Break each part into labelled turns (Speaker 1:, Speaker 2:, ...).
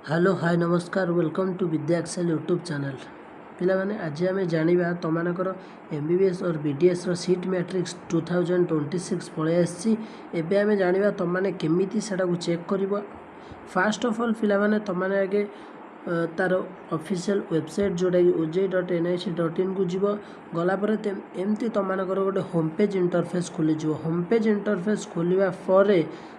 Speaker 1: Hello hi नमस्कार welcome to Vidya Excel YouTube channel पिलामाने आज आम जाना तुमकर एमबीबीएस और बीडीएस रो सीट मैट्रिक्स 2026 पलि आसी एबे आम जाना तुमने केमिति सेटा को चेक कर फास्ट ऑफ ऑल पिलामाने तुमने आगे तार ऑफिशियल वेबसाइट जोटा कि oj.nic.in को जीव गलापर एमती तुमकर गोटे होम पेज इंटरफेस खोली होम पेज इंटरफेस खोलिया पर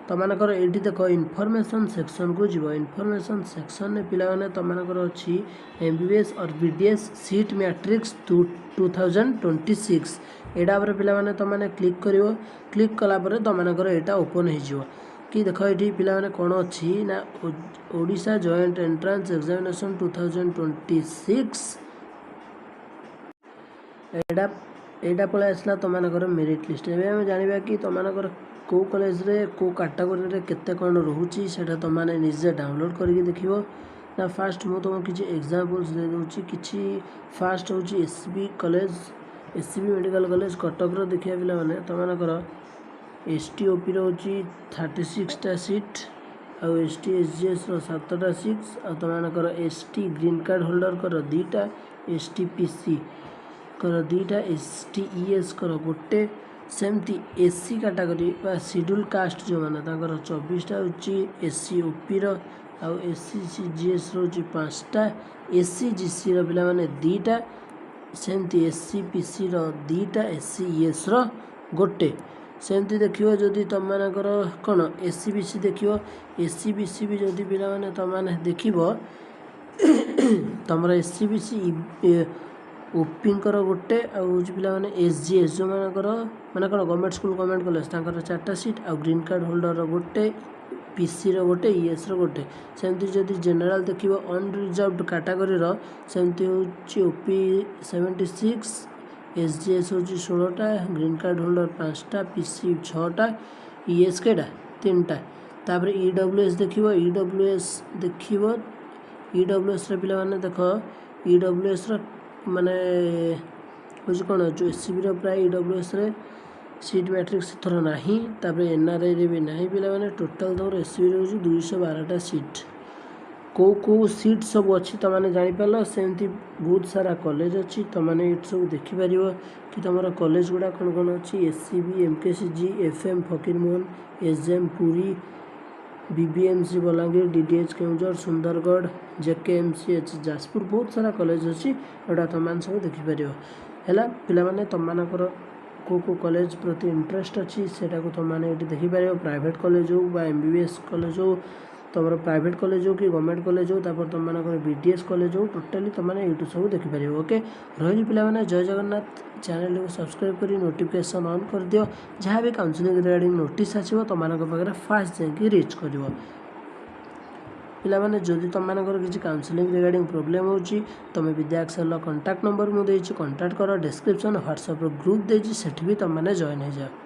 Speaker 1: तुमकर ये देख इनफॉरमेशन सेक्शन को जीव इनफॉरमेशन सेक्शन में पिलाने तुमकर अच्छी एमबीबीएस और बीडीएस सीट मैट्रिक्स 2026 एटा पर पिलाने तुमने क्लिक कर क्लिक कलापर तुमकर यहाँ ओपन हो कि देख ये पिलाने कौन अच्छी ना ओडिशा जॉइंट एंट्रांस एग्जामिनेशन 2026 एटा पलि आसला तुमकर मेरिट लिस्ट एवं आम जाना कि तुमकर कौ कॉलेज रे कौ कैटेगरी रे केते कौन रोची सेटा तुमने निजे डाउनलोड करके देखियो ना फास्ट मु तुमको किसी एग्जांपल्स दे दूची किसी फास्ट होची SCB college SCB medical college Cuttack रो देखिया पिला माने तुमकर एसटीओपी रो होची 36 टा सीट आ एसटी एसजीएस रो 7 टा सीट्स आ तुमकर एसटी ग्रीन कार्ड होल्डर कर 2टा एसटीपीसी कर 2टा एसटीईएस कर गोटे सेमती एससी कैटेगरी शेड्यूल कास्ट जो मैंने 24टा हूँ एससी ओपी आउ एससी सीजीएस रोची 5टा एससी जीसी पिला माने 2टा सेमती एससी पीसी 2टा एससीईएस गोटे सेमती देखियो जदि तुम मानकर कौन एससी बीसी देखियो एससी बीसी भी जदि पिला माने तुम माने देखिबो तुमर एससी बीसी ओपींकर गोटे आउ पिला माने एसजीएस जो मानकर माने कौन गवर्नमेंट स्कूल गवर्नमेंट कॉलेज तांकर 4टा सीट आउ ग्रीन कार्ड होल्डर गोटे पीसी गोटे ईएस गोटे सेमती जदि जनरल देखिबो अनरिजर्व्ड कैटेगरी सेमती होची ओपी 76 एसजीएस होची 16टा ग्रीन कार्ड होल्डर 5टा पीसी 6टा ईएस केटा 3टा तापर ईडब्ल्यूएस देखिबो ईडब्ल्यूएस देखिबो ईडब्ल्यूएस रे पिला माने देखो ईडब्ल्यूएस रो माने होची कोन जो एससीबी रो प्राय ईडब्ल्यूएस रे सीट मैट्रिक्स थर नाही तापर एनआरआई रे भी नाही पिला माने टोटल तमर एससीबी रे होची 212टा सीट को सीट सब अच्छी तुमने जापर सेमती बहुत सारा कॉलेज अच्छी तुमने ये सब देखिपर कि तुम कॉलेज गुड़ा कौन कौन अच्छी SCB MKCG FM Fakirmohan SJM Puri BBMC Balangir DDH Keonjhar Sundargarh JKMCH Jajpur बहुत सारा कॉलेज अच्छी एटा तुम सब देखिपर है पिला तुमर को कॉलेज प्रति इंटरेस्ट अच्छी सेटा को तुमने ये देखिपर प्राइवेट कॉलेज हो बा एमबीबीएस कॉलेज हो तुम प्राइवेट कॉलेज हो कि गवर्नमेंट कॉलेज हो तापर तुम मानकर बीडीएस कॉलेज हो टोटाली तुमने यूट्यूब सब देखिपर ओके रही पिलाने जय जगन्नाथ चैनल को सब्सक्राइब कर नोटिफिकेशन ऑन कर दियो जहाँ भी काउंसलिंग रिगार्डिंग नोटिस आसो तुम पाखे फास्ट जाकि रीच कर पिलाने जदि तुम किसी काउंसलिंग रिगार्डिंग प्रोब्लेम होची तुम विद्या एक्सेल कंटाक्ट नंबर मुझे कंटाक्ट कर डिस्क्रिप्शन व्हाट्सएप ग्रुप देती भी तुमने जॉइन हो जाओ।